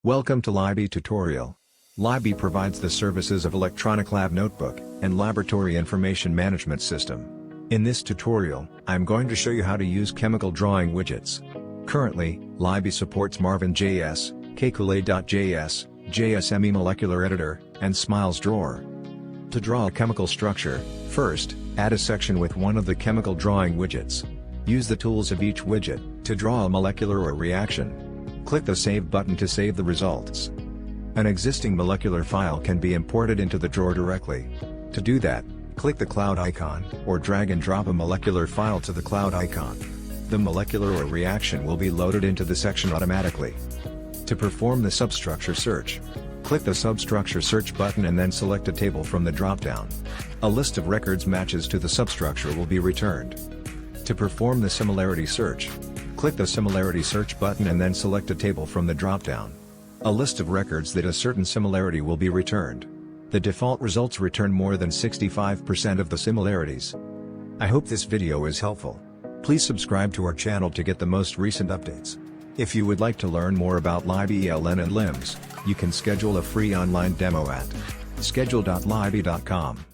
Welcome to Libby Tutorial. Libby provides the services of Electronic Lab Notebook and Laboratory Information Management System. In this tutorial, I'm going to show you how to use chemical drawing widgets. Currently, Libby supports Marvin.js, Kekulé.js, JSME Molecular Editor, and Smiles Drawer. To draw a chemical structure, first, add a section with one of the chemical drawing widgets. Use the tools of each widget to draw a molecular or reaction. Click the Save button to save the results. An existing molecular file can be imported into the drawer directly. To do that, click the cloud icon, or drag and drop a molecular file to the cloud icon. The molecular or reaction will be loaded into the section automatically. To perform the substructure search, click the Substructure Search button and then select a table from the drop-down. A list of records matches to the substructure will be returned. To perform the similarity search, click the Similarity Search button and then select a table from the drop-down. A list of records that a certain similarity will be returned. The default results return more than 65% of the similarities. I hope this video is helpful. Please subscribe to our channel to get the most recent updates. If you would like to learn more about Libby ELN and LIMS, you can schedule a free online demo at schedule.libby.com.